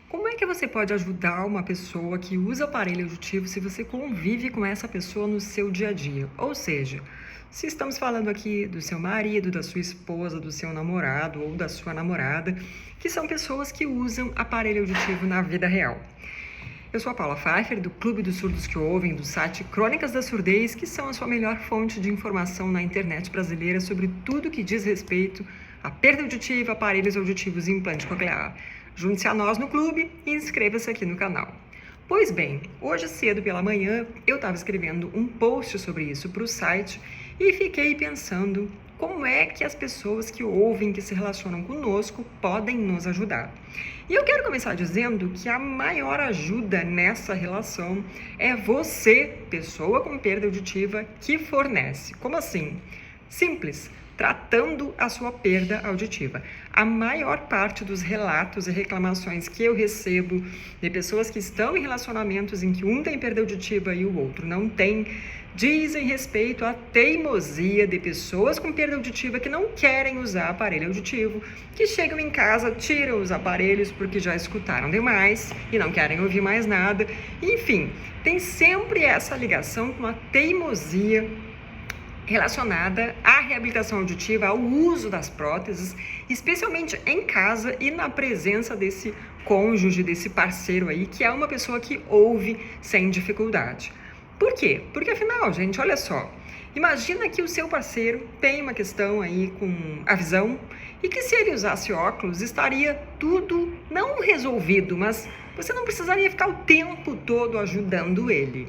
Como é que você pode ajudar uma pessoa que usa aparelho auditivo se você convive com essa pessoa no seu dia a dia? Ou seja, se estamos falando aqui do seu marido, da sua esposa, do seu namorado ou da sua namorada, que são pessoas que usam aparelho auditivo na vida real. Eu sou a Paula Pfeiffer, do Clube dos Surdos que Ouvem, do site Crônicas da Surdez, que são a sua melhor fonte de informação na internet brasileira sobre tudo que diz respeito à perda auditiva, aparelhos auditivos e implante coclear. Junte-se a nós no clube e inscreva-se aqui no canal. Pois bem, hoje cedo pela manhã eu estava escrevendo um post sobre isso para o site e fiquei pensando como é que as pessoas que ouvem, que se relacionam conosco, podem nos ajudar. E eu quero começar dizendo que a maior ajuda nessa relação é você, pessoa com perda auditiva, que fornece. Como assim? Simples. Tratando a sua perda auditiva. A maior parte dos relatos e reclamações que eu recebo de pessoas que estão em relacionamentos em que um tem perda auditiva e o outro não tem, dizem respeito à teimosia de pessoas com perda auditiva que não querem usar aparelho auditivo, que chegam em casa, tiram os aparelhos porque já escutaram demais e não querem ouvir mais nada. Enfim, tem sempre essa ligação com a teimosia relacionada à reabilitação auditiva, ao uso das próteses, especialmente em casa e na presença desse cônjuge, desse parceiro aí, que é uma pessoa que ouve sem dificuldade. Por quê? Porque afinal, gente, olha só, imagina que o seu parceiro tem uma questão aí com a visão e que se ele usasse óculos estaria tudo não resolvido, mas você não precisaria ficar o tempo todo ajudando ele.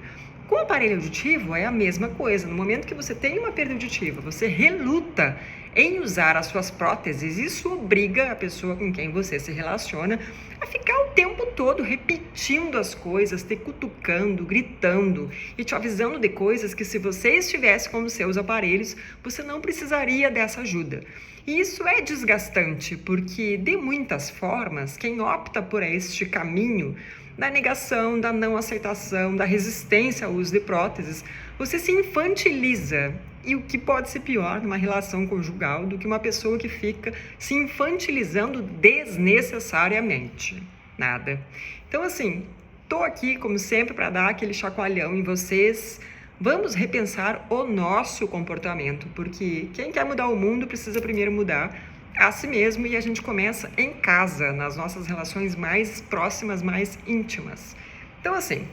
Com o aparelho auditivo é a mesma coisa. No momento que você tem uma perda auditiva, você reluta em usar as suas próteses. Isso obriga a pessoa com quem você se relaciona a ficar o tempo todo repetindo as coisas, te cutucando, gritando e te avisando de coisas que, se você estivesse com os seus aparelhos, você não precisaria dessa ajuda. E isso é desgastante, porque de muitas formas, quem opta por este caminho da negação, da não aceitação, da resistência ao uso de próteses, você se infantiliza. E o que pode ser pior numa relação conjugal do que uma pessoa que fica se infantilizando desnecessariamente? Nada. Então, assim, tô aqui, como sempre, para dar aquele chacoalhão em vocês. Vamos repensar o nosso comportamento, porque quem quer mudar o mundo precisa primeiro mudar a si mesmo, e a gente começa em casa, nas nossas relações mais próximas, mais íntimas. Então, assim,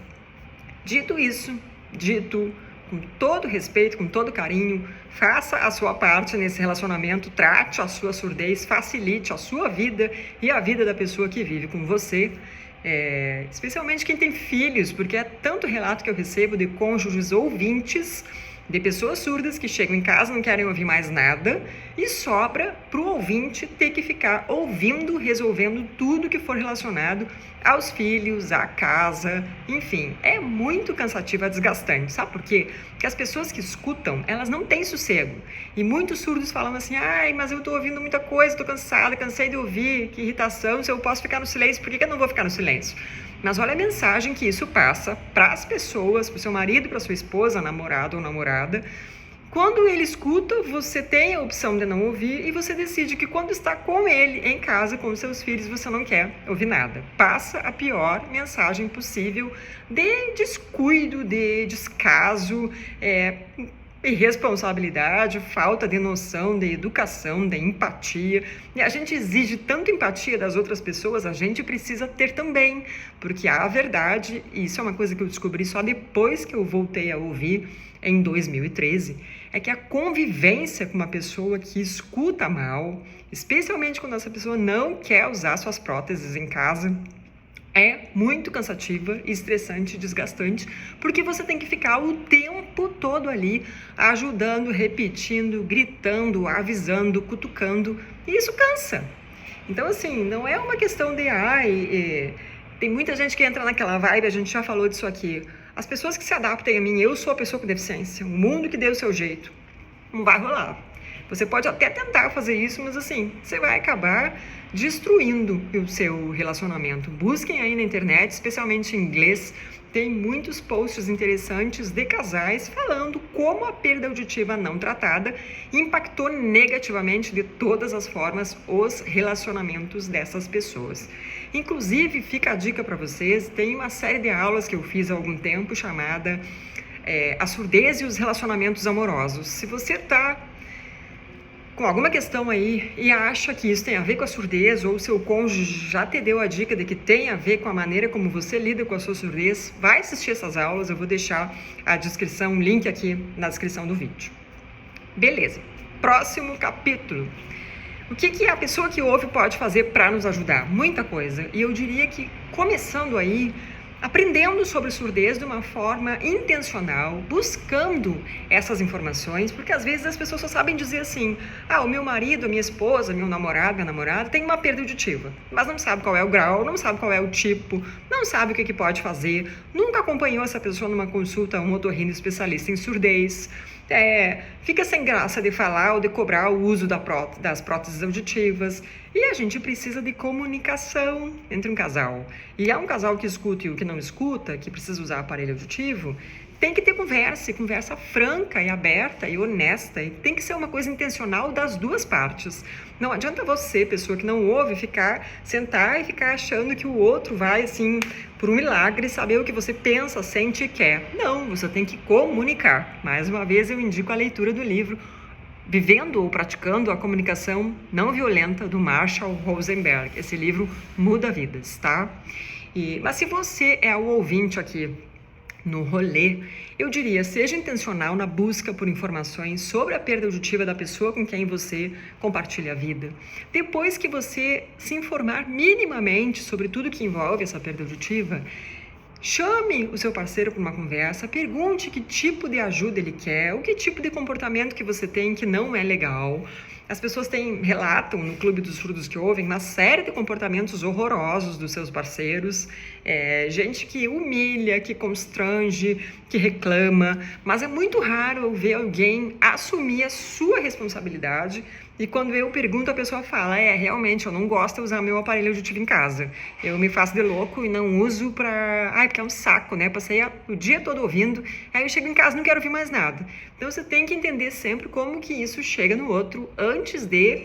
dito isso, dito com todo respeito, com todo carinho, faça a sua parte nesse relacionamento, trate a sua surdez, facilite a sua vida e a vida da pessoa que vive com você, especialmente quem tem filhos, porque é tanto relato que eu recebo de cônjuges ouvintes, de pessoas surdas que chegam em casa, não querem ouvir mais nada, e sobra para o ouvinte ter que ficar ouvindo, resolvendo tudo que for relacionado aos filhos, à casa, enfim, é muito cansativo, é desgastante. Sabe por quê? Porque as pessoas que escutam, elas não têm sossego. E muitos surdos falam assim: ai, mas eu estou ouvindo muita coisa, estou cansada, cansei de ouvir, que irritação, se eu posso ficar no silêncio, por que eu não vou ficar no silêncio? Mas olha a mensagem que isso passa para as pessoas, para o seu marido, para a sua esposa, namorado ou namorada. Quando ele escuta, você tem a opção de não ouvir e você decide que quando está com ele em casa, com os seus filhos, você não quer ouvir nada. Passa a pior mensagem possível de descuido, de descaso, irresponsabilidade, falta de noção, de educação, de empatia. E a gente exige tanto empatia das outras pessoas, a gente precisa ter também, porque a verdade, e isso é uma coisa que eu descobri só depois que eu voltei a ouvir em 2013, é que a convivência com uma pessoa que escuta mal, especialmente quando essa pessoa não quer usar suas próteses em casa, é muito cansativa, estressante, desgastante, porque você tem que ficar o tempo todo ali ajudando, repetindo, gritando, avisando, cutucando, e isso cansa. Então, assim, não é uma questão de tem muita gente que entra naquela vibe, a gente já falou disso aqui. As pessoas que se adaptem a mim, eu sou a pessoa com deficiência, o mundo que deu o seu jeito, não vai rolar. Você pode até tentar fazer isso, mas assim, você vai acabar destruindo o seu relacionamento. Busquem aí na internet, especialmente em inglês, tem muitos posts interessantes de casais falando como a perda auditiva não tratada impactou negativamente de todas as formas os relacionamentos dessas pessoas. Inclusive, fica a dica para vocês, tem uma série de aulas que eu fiz há algum tempo chamada A Surdez e os Relacionamentos Amorosos. Se você está com alguma questão aí e acha que isso tem a ver com a surdez, ou o seu cônjuge já te deu a dica de que tem a ver com a maneira como você lida com a sua surdez, vai assistir essas aulas, eu vou deixar a descrição, um link aqui na descrição do vídeo. Beleza, próximo capítulo. O que a pessoa que ouve pode fazer para nos ajudar? Muita coisa. E eu diria que, começando aí, aprendendo sobre surdez de uma forma intencional, buscando essas informações, porque às vezes as pessoas só sabem dizer assim, o meu marido, a minha esposa, meu namorado, minha namorada tem uma perda auditiva, mas não sabe qual é o grau, não sabe qual é o tipo, não sabe o que pode fazer, nunca acompanhou essa pessoa numa consulta a um otorrino especialista em surdez, fica sem graça de falar ou de cobrar o uso das próteses auditivas. E a gente precisa de comunicação entre um casal. E há um casal que escuta e o que não escuta, que precisa usar aparelho auditivo, tem que ter conversa franca e aberta e honesta. E tem que ser uma coisa intencional das duas partes. Não adianta você, pessoa que não ouve, sentar e ficar achando que o outro vai, assim, por um milagre, saber o que você pensa, sente e quer. Não, você tem que comunicar. Mais uma vez, eu indico a leitura do livro Vivendo ou Praticando a Comunicação Não Violenta, do Marshall Rosenberg. Esse livro muda vidas, tá? Mas se você é o ouvinte aqui no rolê, eu diria, seja intencional na busca por informações sobre a perda auditiva da pessoa com quem você compartilha a vida. Depois que você se informar minimamente sobre tudo que envolve essa perda auditiva, chame o seu parceiro para uma conversa, pergunte que tipo de ajuda ele quer, o que tipo de comportamento que você tem que não é legal. As pessoas relatam no Clube dos Surdos que Ouvem uma série de comportamentos horrorosos dos seus parceiros, gente que humilha, que constrange, que reclama, mas é muito raro eu ver alguém assumir a sua responsabilidade. E quando eu pergunto, a pessoa fala, realmente, eu não gosto de usar meu aparelho auditivo em casa. Eu me faço de louco e não uso porque é um saco, né? Passei o dia todo ouvindo, aí eu chego em casa e não quero ouvir mais nada. Então, você tem que entender sempre como que isso chega no outro, antes de,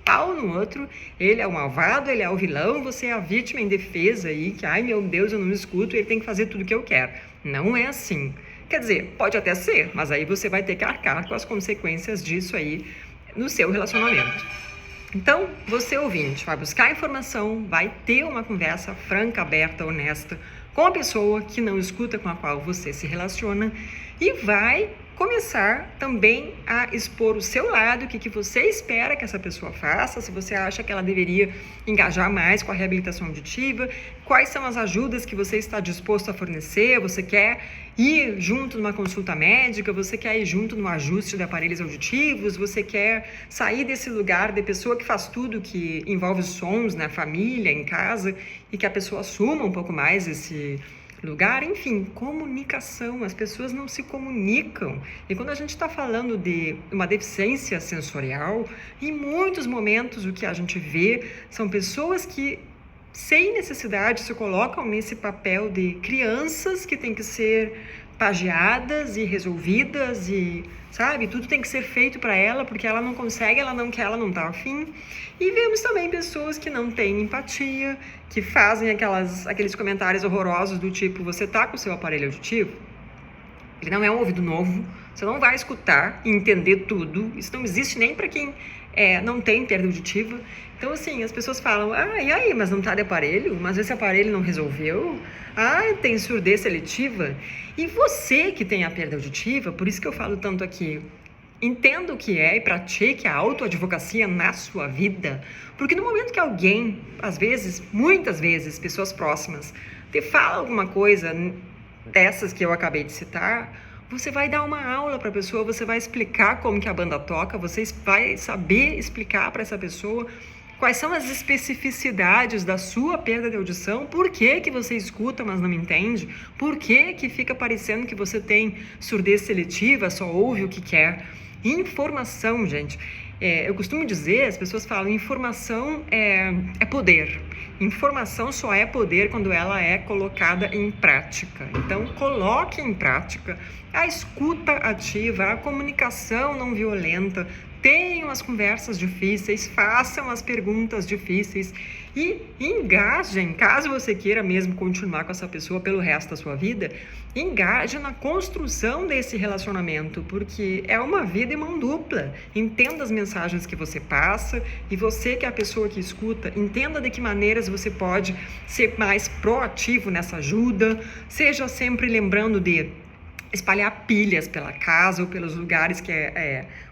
pau no outro. Ele é o malvado, ele é o vilão, você é a vítima indefesa aí, que, meu Deus, eu não me escuto, ele tem que fazer tudo o que eu quero. Não é assim. Quer dizer, pode até ser, mas aí você vai ter que arcar com as consequências disso aí, no seu relacionamento. Então, você ouvinte, vai buscar informação, vai ter uma conversa franca, aberta, honesta com a pessoa que não escuta, com a qual você se relaciona, e vai começar também a expor o seu lado, o que você espera que essa pessoa faça, se você acha que ela deveria engajar mais com a reabilitação auditiva, quais são as ajudas que você está disposto a fornecer, você quer ir junto numa consulta médica, você quer ir junto no ajuste de aparelhos auditivos, você quer sair desse lugar de pessoa que faz tudo que envolve sons na família, em casa, e que a pessoa assuma um pouco mais esse lugar. Enfim, comunicação. As pessoas não se comunicam. E quando a gente está falando de uma deficiência sensorial, em muitos momentos o que a gente vê são pessoas que, sem necessidade, se colocam nesse papel de crianças que têm que ser pajeadas e resolvidas e, sabe, tudo tem que ser feito para ela porque ela não consegue, ela não quer, ela não tá afim. E vemos também pessoas que não têm empatia, que fazem aqueles comentários horrorosos do tipo, você tá com o seu aparelho auditivo? Ele não é um ouvido novo, você não vai escutar e entender tudo, isso não existe nem para quem não tem perda auditiva. Então, assim, as pessoas falam, e aí, mas não tá de aparelho? Mas esse aparelho não resolveu? Tem surdez seletiva? E você que tem a perda auditiva, por isso que eu falo tanto aqui, entenda o que é e pratique a autoadvocacia na sua vida, porque no momento que alguém, às vezes, muitas vezes, pessoas próximas, te fala alguma coisa dessas que eu acabei de citar, você vai dar uma aula para a pessoa, você vai explicar como que a banda toca, você vai saber explicar para essa pessoa quais são as especificidades da sua perda de audição, por que que você escuta, mas não entende, por que que fica parecendo que você tem surdez seletiva, só ouve o que quer. Informação, gente. Eu costumo dizer, as pessoas falam, informação é poder. Informação só é poder quando ela é colocada em prática. Então, coloque em prática a escuta ativa, a comunicação não violenta, tenham as conversas difíceis, façam as perguntas difíceis e engajem, caso você queira mesmo continuar com essa pessoa pelo resto da sua vida, engaje na construção desse relacionamento, porque é uma vida em mão dupla. Entenda as mensagens que você passa e você, que é a pessoa que escuta, entenda de que maneiras você pode ser mais proativo nessa ajuda, seja sempre lembrando de espalhar pilhas pela casa ou pelos lugares que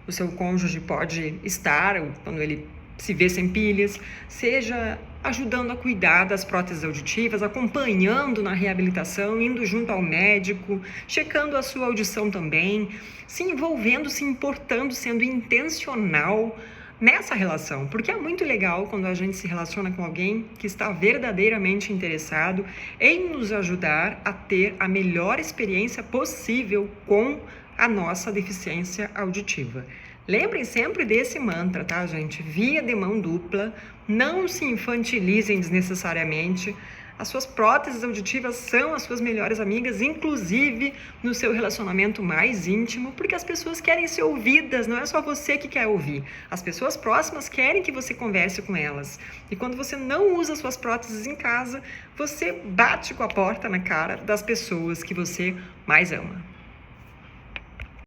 o seu cônjuge pode estar, quando ele se vê sem pilhas, seja ajudando a cuidar das próteses auditivas, acompanhando na reabilitação, indo junto ao médico, checando a sua audição também, se envolvendo, se importando, sendo intencional nessa relação, porque é muito legal quando a gente se relaciona com alguém que está verdadeiramente interessado em nos ajudar a ter a melhor experiência possível com a nossa deficiência auditiva. Lembrem sempre desse mantra, tá, gente? Via de mão dupla, não se infantilizem desnecessariamente. As suas próteses auditivas são as suas melhores amigas, inclusive no seu relacionamento mais íntimo, porque as pessoas querem ser ouvidas, não é só você que quer ouvir. As pessoas próximas querem que você converse com elas. E quando você não usa suas próteses em casa, você bate com a porta na cara das pessoas que você mais ama.